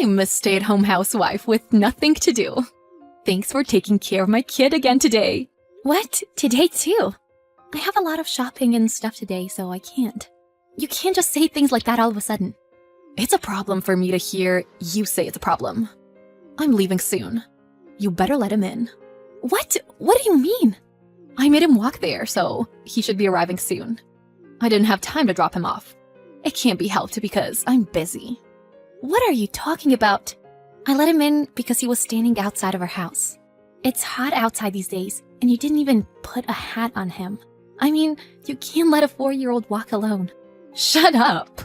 I'm a stay-at-home housewife with nothing to do. Thanks for taking care of my kid again today. What? Today too? I have a lot of shopping and stuff today, so I can't. You can't just say things like that all of a sudden. It's a problem for me to hear you say it's a problem. I'm leaving soon. You better let him in. What? What do you mean? I made him walk there, so he should be arriving soon. I didn't have time to drop him off. It can't be helped because I'm busy. What are you talking about? I let him in because he was standing outside of our house. It's hot outside these days, and you didn't even put a hat on him. I mean, you can't let a 4-year-old walk alone. Shut up!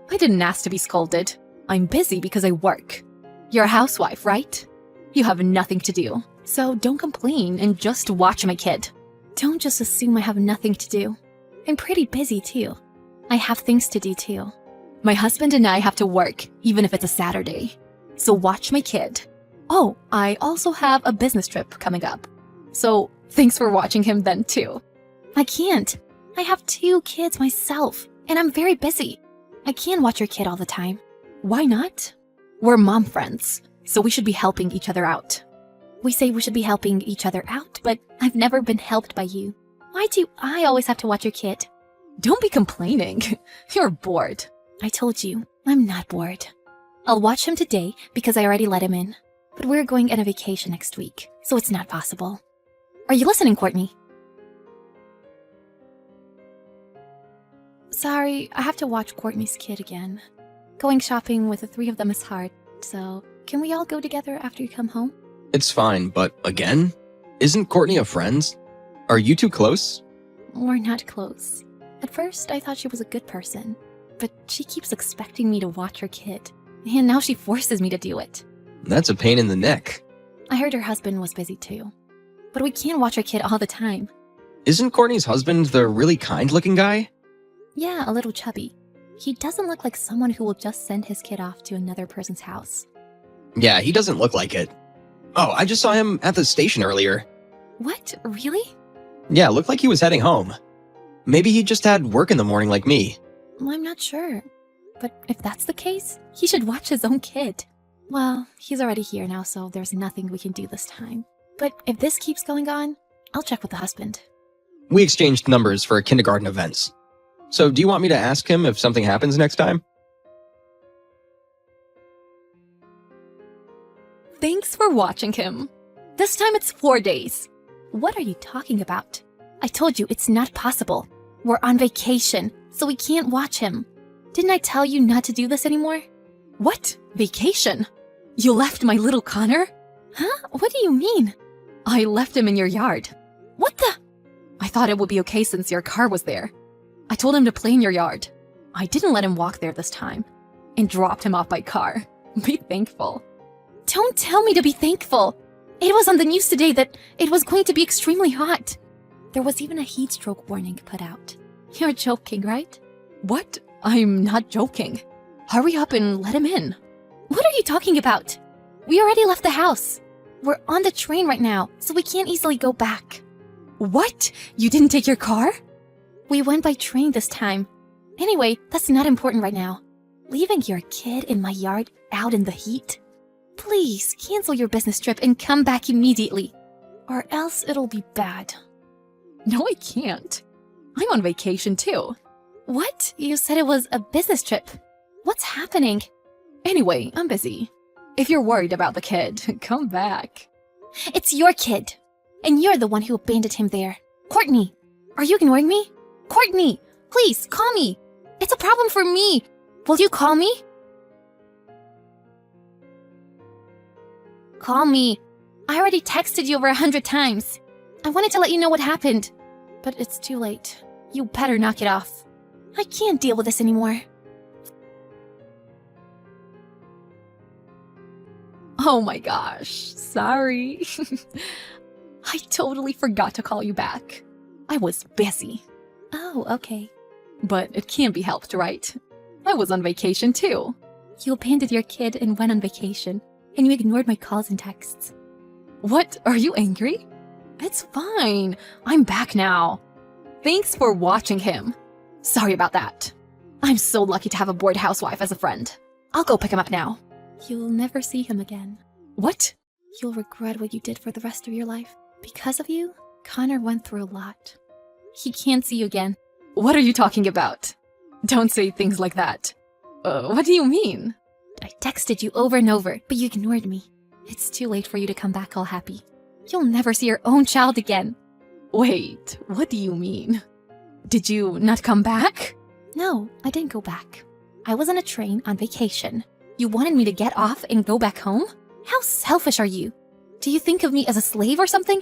I didn't ask to be scolded. I'm busy because I work. You're a housewife, right? You have nothing to do, so don't complain and just watch my kid. Don't just assume I have nothing to do. I'm pretty busy too. I have things to do too. My husband and I have to work, even if it's a Saturday. So watch my kid. Oh, I also have a business trip coming up. So thanks for watching him then too. I can't. I have 2 kids myself, and I'm very busy. I can't watch your kid all the time. Why not? We're mom friends, so we should be helping each other out. We say we should be helping each other out, but I've never been helped by you. Why do I always have to watch your kid? Don't be complaining. You're bored. I told you, I'm not bored. I'll watch him today because I already let him in. But we're going on a vacation next week, so it's not possible. Are you listening, Courtney? Sorry, I have to watch Courtney's kid again. Going shopping with the 3 of them is hard, so can we all go together after you come home? It's fine, but again? Isn't Courtney a friend? Are you 2 close? We're not close. At first, I thought she was a good person, but she keeps expecting me to watch her kid, and now she forces me to do it. That's a pain in the neck. I heard her husband was busy too, but we can't watch her kid all the time. Isn't Courtney's husband the really kind-looking guy? Yeah, a little chubby. He doesn't look like someone who will just send his kid off to another person's house. Yeah, he doesn't look like it. Oh, I just saw him at the station earlier. What? Really? Yeah, looked like he was heading home. Maybe he just had work in the morning like me. I'm not sure. But if that's the case, he should watch his own kid. Well, he's already here now, so there's nothing we can do this time. But if this keeps going on, I'll check with the husband. We exchanged numbers for kindergarten events. So do you want me to ask him if something happens next time? Thanks for watching him. This time it's 4 days. What are you talking about? I told you it's not possible. We're on vacation, so we can't watch him. Didn't I tell you not to do this anymore? What? Vacation? You left my little Connor? Huh? What do you mean? I left him in your yard. What the? I thought it would be okay since your car was there. I told him to play in your yard. I didn't let him walk there this time and dropped him off by car. Be thankful. Don't tell me to be thankful. It was on the news today that it was going to be extremely hot. There was even a heat stroke warning put out. You're joking, right? What? I'm not joking. Hurry up and let him in. What are you talking about? We already left the house. We're on the train right now, so we can't easily go back. What? You didn't take your car? We went by train this time. Anyway, that's not important right now. Leaving your kid in my yard out in the heat? Please cancel your business trip and come back immediately, or else it'll be bad. No, I can't. I'm on vacation too. What? You said it was a business trip. What's happening? Anyway, I'm busy. If you're worried about the kid, come back. It's your kid, and you're the one who abandoned him there. Courtney, are you ignoring me? Courtney, please call me. It's a problem for me. Will you call me? Call me. I already texted you over 100 times. I wanted to let you know what happened, but it's too late. You better knock it off. I can't deal with this anymore. Oh my gosh, sorry. I totally forgot to call you back. I was busy. Oh, okay. But it can't be helped, right? I was on vacation too. You abandoned your kid and went on vacation, and you ignored my calls and texts. What? Are you angry? It's fine. I'm back now. Thanks for watching him. Sorry about that. I'm so lucky to have a bored housewife as a friend. I'll go pick him up now. You'll never see him again. What? You'll regret what you did for the rest of your life. Because of you, Connor went through a lot. He can't see you again. What are you talking about? Don't say things like that. What do you mean? I texted you over and over, but you ignored me. It's too late for you to come back all happy. You'll never see your own child again. Wait, what do you mean? Did you not come back? No, I didn't go back. I was on a train on vacation. You wanted me to get off and go back home? How selfish are you? Do you think of me as a slave or something?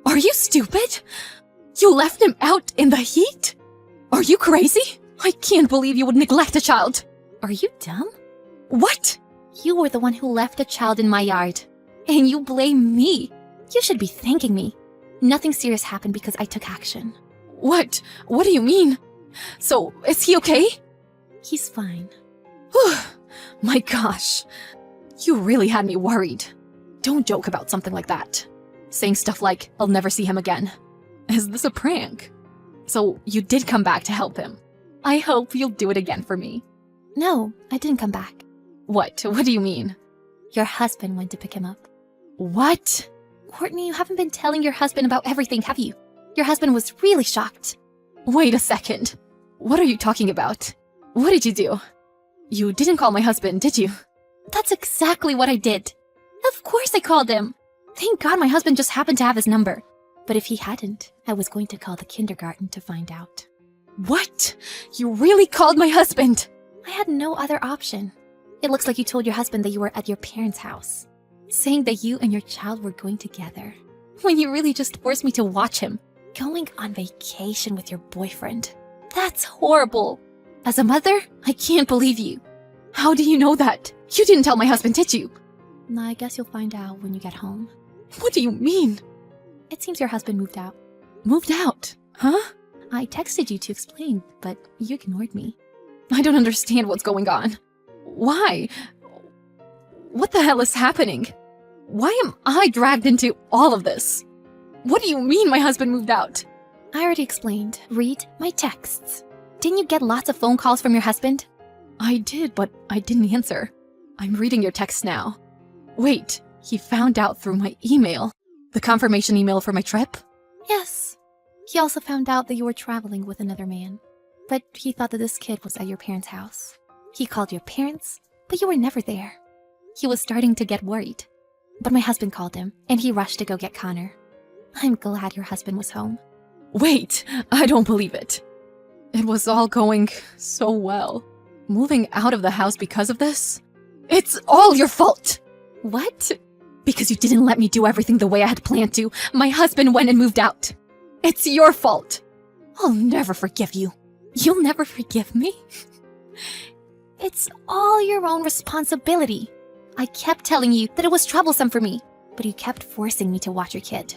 Are you stupid? You left him out in the heat? Are you crazy? I can't believe you would neglect a child. Are you dumb? What? You were the one who left a child in my yard. And you blame me. You should be thanking me. Nothing serious happened because I took action. What? What do you mean? So, is he okay? He's fine. My gosh. You really had me worried. Don't joke about something like that. Saying stuff like, I'll never see him again. Is this a prank? So, you did come back to help him. I hope you'll do it again for me. No, I didn't come back. What? What do you mean? Your husband went to pick him up. What? Courtney, you haven't been telling your husband about everything, have you? Your husband was really shocked. Wait a second. What are you talking about? What did you do? You didn't call my husband, did you? That's exactly what I did. Of course I called him. Thank God my husband just happened to have his number. But if he hadn't, I was going to call the kindergarten to find out. What? You really called my husband? I had no other option. It looks like you told your husband that you were at your parents' house, saying that you and your child were going together, when you really just forced me to watch him, going on vacation with your boyfriend. That's horrible. As a mother, I can't believe you. How do you know that? You didn't tell my husband, did you? I guess you'll find out when you get home. What do you mean? It seems your husband moved out. Moved out? Huh? I texted you to explain, but you ignored me. I don't understand what's going on. Why? What the hell is happening? Why am I dragged into all of this? What do you mean my husband moved out? I already explained. Read my texts. Didn't you get lots of phone calls from your husband? I did, but I didn't answer. I'm reading your text now. Wait, he found out through my email. The confirmation email for my trip? Yes. He also found out that you were traveling with another man. But he thought that this kid was at your parents' house. He called your parents, but you were never there. He was starting to get worried. But my husband called him, and he rushed to go get Connor. I'm glad your husband was home. Wait, I don't believe it. It was all going so well. Moving out of the house because of this? It's all your fault! What? Because you didn't let me do everything the way I had planned to. My husband went and moved out. It's your fault. I'll never forgive you. You'll never forgive me? It's all your own responsibility. I kept telling you that it was troublesome for me, but you kept forcing me to watch your kid.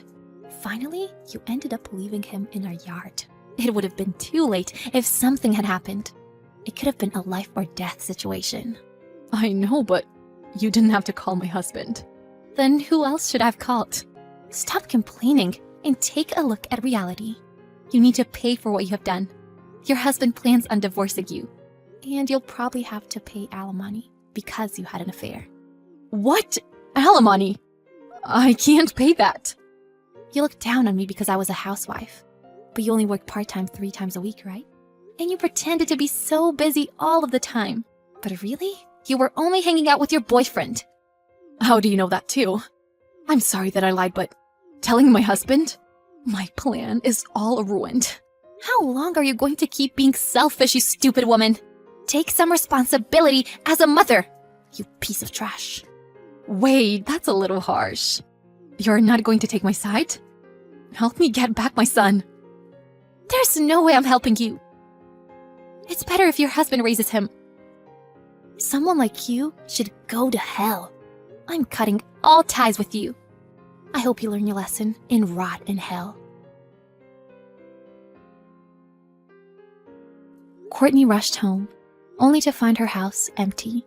Finally, you ended up leaving him in our yard. It would have been too late if something had happened. It could have been a life or death situation. I know, but you didn't have to call my husband. Then who else should I have called? Stop complaining and take a look at reality. You need to pay for what you have done. Your husband plans on divorcing you, and you'll probably have to pay alimony because you had an affair. What? Alimony? I can't pay that. You look down on me because I was a housewife, but you only work part-time 3 times a week, right? And you pretended to be so busy all of the time. But really, you were only hanging out with your boyfriend. How do you know that too? I'm sorry that I lied, but telling my husband? My plan is all ruined. How long are you going to keep being selfish, you stupid woman? Take some responsibility as a mother, you piece of trash. Wait, that's a little harsh. You're not going to take my side? Help me get back my son. There's no way I'm helping you. It's better if your husband raises him. Someone like you should go to hell. I'm cutting all ties with you. I hope you learn your lesson and rot in hell. Courtney rushed home, only to find her house empty.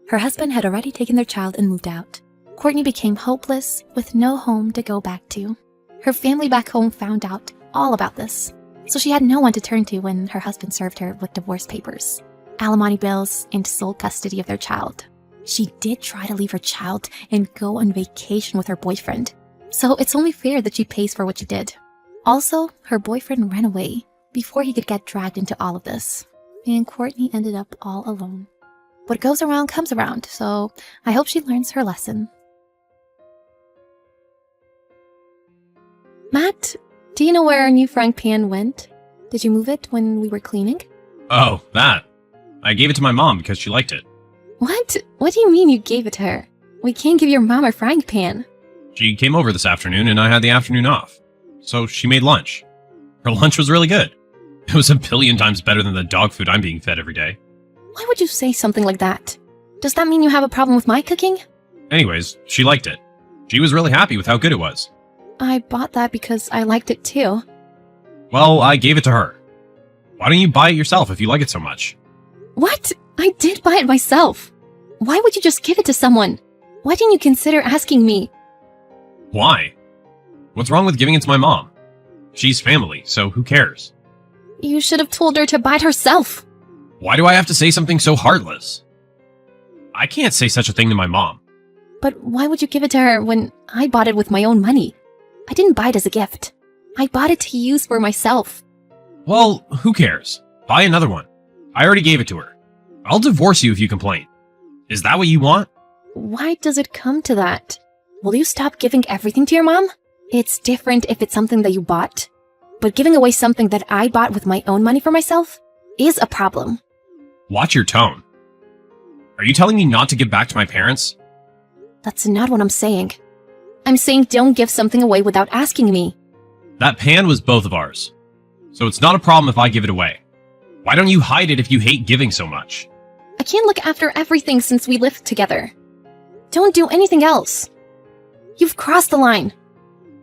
Her husband had already taken their child and moved out. Courtney became hopeless with no home to go back to. Her family back home found out all about this, so she had no one to turn to when her husband served her with divorce papers, alimony bills, and sole custody of their child. She did try to leave her child and go on vacation with her boyfriend. So it's only fair that she pays for what she did. Also, her boyfriend ran away before he could get dragged into all of this. And Courtney ended up all alone. What goes around comes around, so I hope she learns her lesson. Matt, do you know where our new frying pan went? Did you move it when we were cleaning? Oh, that. I gave it to my mom because she liked it. What? What do you mean you gave it to her? We can't give your mom a frying pan. She came over this afternoon and I had the afternoon off. So she made lunch. Her lunch was really good. It was a billion times better than the dog food I'm being fed every day. Why would you say something like that? Does that mean you have a problem with my cooking? Anyways, she liked it. She was really happy with how good it was. I bought that because I liked it too. Well, I gave it to her. Why don't you buy it yourself if you like it so much? What? I did buy it myself. Why would you just give it to someone? Why didn't you consider asking me? Why? What's wrong with giving it to my mom? She's family, so who cares? You should have told her to buy it herself. Why do I have to say something so heartless? I can't say such a thing to my mom. But why would you give it to her when I bought it with my own money? I didn't buy it as a gift. I bought it to use for myself. Well, who cares? Buy another one. I already gave it to her. I'll divorce you if you complain. Is that what you want? Why does it come to that? Will you stop giving everything to your mom? It's different if it's something that you bought. But giving away something that I bought with my own money for myself is a problem. Watch your tone. Are you telling me not to give back to my parents? That's not what I'm saying. I'm saying don't give something away without asking me. That pan was both of ours. So it's not a problem if I give it away. Why don't you hide it if you hate giving so much? I can't look after everything since we lived together. Don't do anything else. You've crossed the line.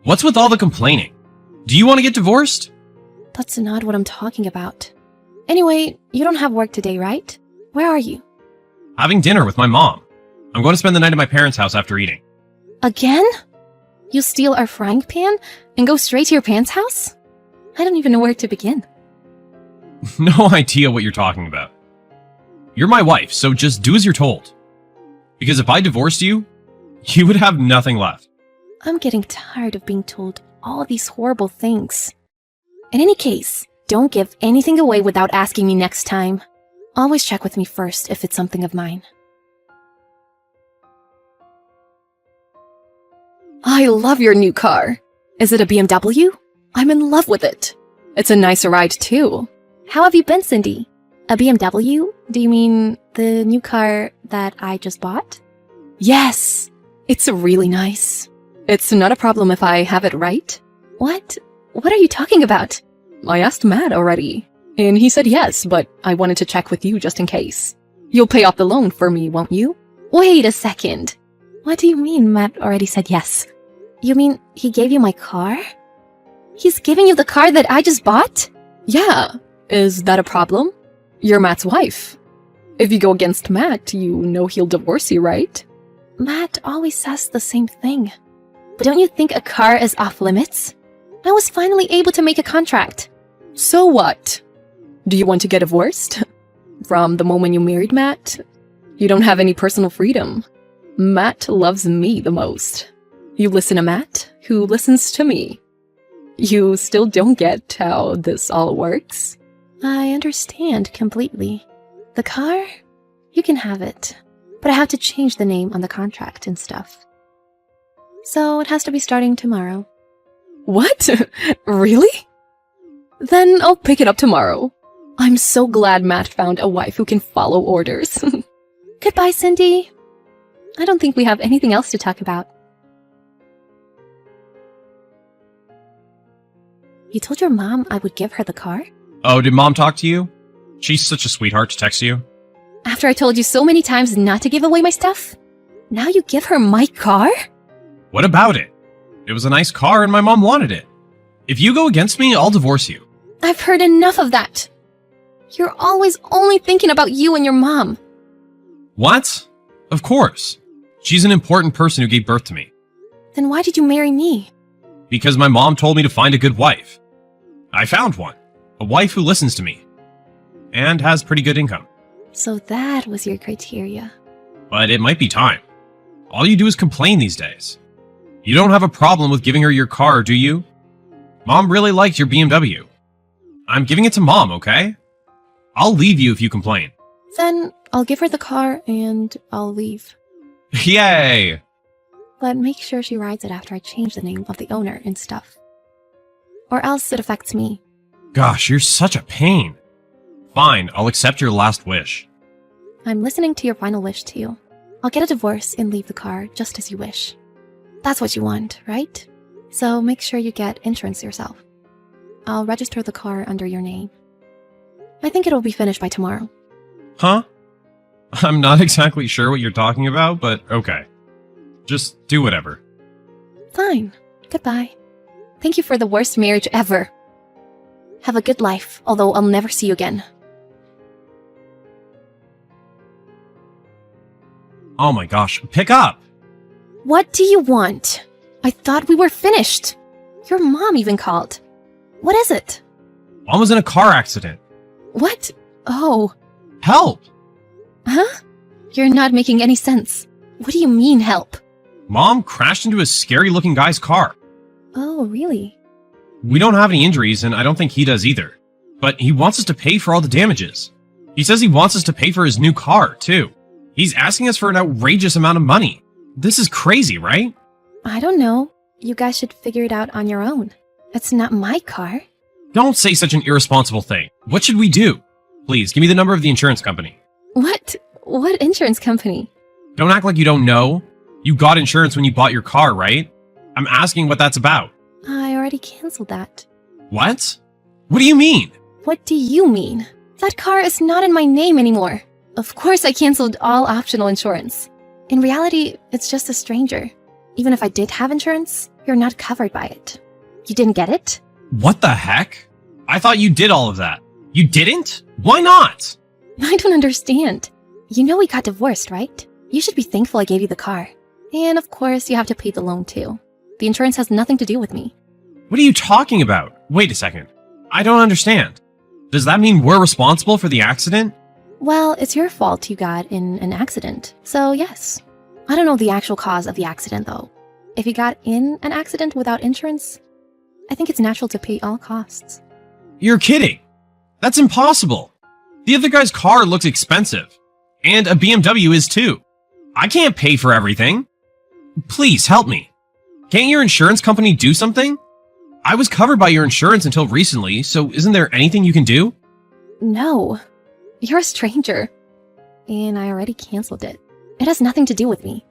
What's with all the complaining? Do you want to get divorced? That's not what I'm talking about. Anyway, you don't have work today, right? Where are you? Having dinner with my mom. I'm going to spend the night at my parents' house after eating. Again? You steal our frying pan and go straight to your parents' house? I don't even know where to begin. No idea what you're talking about. You're my wife, so just do as you're told. Because if I divorced you, you would have nothing left. I'm getting tired of being told all these horrible things. In any case, don't give anything away without asking me next time. Always check with me first if it's something of mine. I love your new car. Is it a BMW? I'm in love with it. It's a nice ride too. How have you been, Cindy? A BMW? Do you mean the new car that I just bought? Yes, it's really nice. It's not a problem if I have it right. What? What are you talking about? I asked Matt already, and he said yes, but I wanted to check with you just in case. You'll pay off the loan for me, won't you? Wait a second. What do you mean Matt already said yes? You mean he gave you my car? He's giving you the car that I just bought? Yeah. Is that a problem? You're Matt's wife. If you go against Matt, you know he'll divorce you, right? Matt always says the same thing. But don't you think a car is off limits? I was finally able to make a contract. So what? Do you want to get divorced? From the moment you married Matt? You don't have any personal freedom. Matt loves me the most. You listen to Matt, who listens to me. You still don't get how this all works? I understand completely. The car? You can have it. But I have to change the name on the contract and stuff. So it has to be starting tomorrow. What? Really? Then I'll pick it up tomorrow. I'm so glad Matt found a wife who can follow orders. Goodbye, Cindy. I don't think we have anything else to talk about. You told your mom I would give her the car? Oh, did mom talk to you? She's such a sweetheart to text you. After I told you so many times not to give away my stuff? Now you give her my car? What about it? It was a nice car and my mom wanted it. If you go against me, I'll divorce you. I've heard enough of that. You're always only thinking about you and your mom. What? Of course. She's an important person who gave birth to me. Then why did you marry me? Because my mom told me to find a good wife. I found one. A wife who listens to me. And has pretty good income. So that was your criteria. but it might be time. All you do is complain these days. You don't have a problem with giving her your car, do you? Mom really liked your BMW. I'm giving it to Mom, okay? I'll leave you if you complain. Then I'll give her the car and I'll leave. Yay! But make sure she rides it after I change the name of the owner and stuff. Or else it affects me. Gosh, you're such a pain. Fine, I'll accept your last wish. I'm listening to your final wish too. I'll get a divorce and leave the car just as you wish. That's what you want, right? So make sure you get insurance yourself. I'll register the car under your name. I think it'll be finished by tomorrow. Huh? I'm not exactly sure what you're talking about, but okay. Just do whatever. Fine. Goodbye. Thank you for the worst marriage ever. Have a good life, although I'll never see you again. Oh my gosh, pick up! What do you want? I thought we were finished. Your mom even called. What is it? Mom was in a car accident. What? Oh. Help! Huh? You're not making any sense. What do you mean, help? Mom crashed into a scary-looking guy's car. Oh, really? We don't have any injuries, and I don't think he does either. But he wants us to pay for all the damages. He says he wants us to pay for his new car, too. He's asking us for an outrageous amount of money. This is crazy, right? I don't know. You guys should figure it out on your own. It's not my car. Don't say such an irresponsible thing. What should we do? Please, give me the number of the insurance company. What? What insurance company? Don't act like you don't know. You got insurance when you bought your car, right? I'm asking what that's about. I already canceled that. What? What do you mean? What do you mean? That car is not in my name anymore. Of course I canceled all optional insurance. In reality, it's just a stranger. Even if I did have insurance, you're not covered by it. You didn't get it? What the heck? I thought you did all of that. You didn't? Why not? I don't understand. You know we got divorced, right? You should be thankful I gave you the car. And of course, you have to pay the loan too. The insurance has nothing to do with me. What are you talking about? Wait a second. I don't understand. Does that mean we're responsible for the accident? Well, it's your fault you got in an accident. So yes. I don't know the actual cause of the accident though. If you got in an accident without insurance, I think it's natural to pay all costs. You're kidding. That's impossible. The other guy's car looks expensive. And a BMW is too. I can't pay for everything. Please help me. Can't your insurance company do something? I was covered by your insurance until recently, so isn't there anything you can do? No. You're a stranger. And I already canceled it. It has nothing to do with me.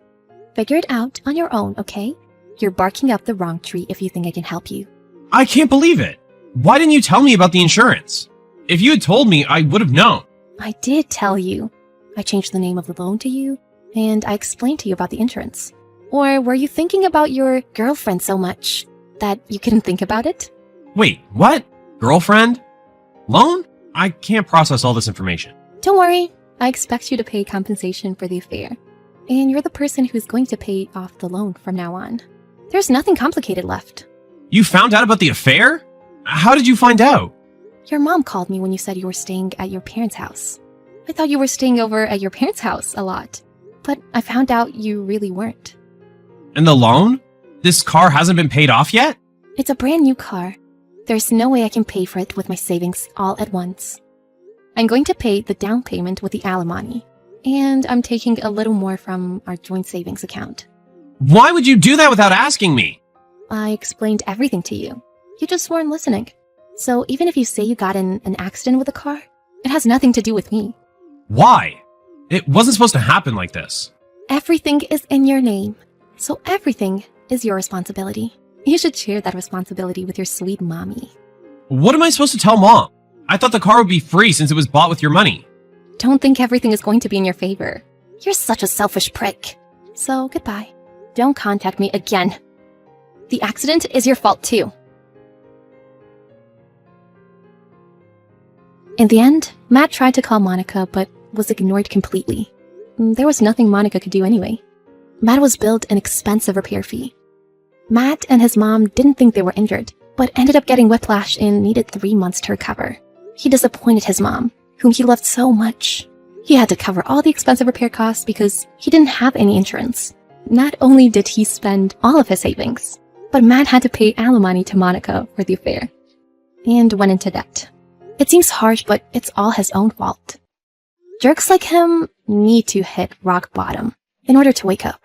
Figure it out on your own, okay? You're barking up the wrong tree if you think I can help you. I can't believe it. Why didn't you tell me about the insurance? If you had told me, I would have known. I did tell you. I changed the name of the loan to you, and I explained to you about the insurance. Or were you thinking about your girlfriend so much that you couldn't think about it? Wait, what? Girlfriend? Loan? I can't process all this information. Don't worry. I expect you to pay compensation for the affair. And you're the person who's going to pay off the loan from now on. There's nothing complicated left. You found out about the affair? How did you find out? Your mom called me when you said you were staying at your parents' house. I thought you were staying over at your parents' house a lot, but I found out you really weren't. And the loan? This car hasn't been paid off yet? It's a brand new car. There's no way I can pay for it with my savings all at once. I'm going to pay the down payment with the alimony, and I'm taking a little more from our joint savings account. Why would you do that without asking me? I explained everything to you. You just weren't listening. So even if you say you got in an accident with a car, it has nothing to do with me. Why? It wasn't supposed to happen like this. Everything is in your name, so everything is your responsibility. You should share that responsibility with your sweet mommy. What am I supposed to tell Mom? I thought the car would be free since it was bought with your money. Don't think everything is going to be in your favor. You're such a selfish prick. So goodbye. Don't contact me again. The accident is your fault too. In the end, Matt tried to call Monica, but was ignored completely. There was nothing Monica could do anyway. Matt was billed an expensive repair fee. Matt and his mom didn't think they were injured, but ended up getting whiplash and needed 3 months to recover. He disappointed his mom, whom he loved so much. He had to cover all the expensive repair costs because he didn't have any insurance. Not only did he spend all of his savings, but Matt had to pay alimony to Monica for the affair and went into debt. It seems harsh, but it's all his own fault. Jerks like him need to hit rock bottom in order to wake up.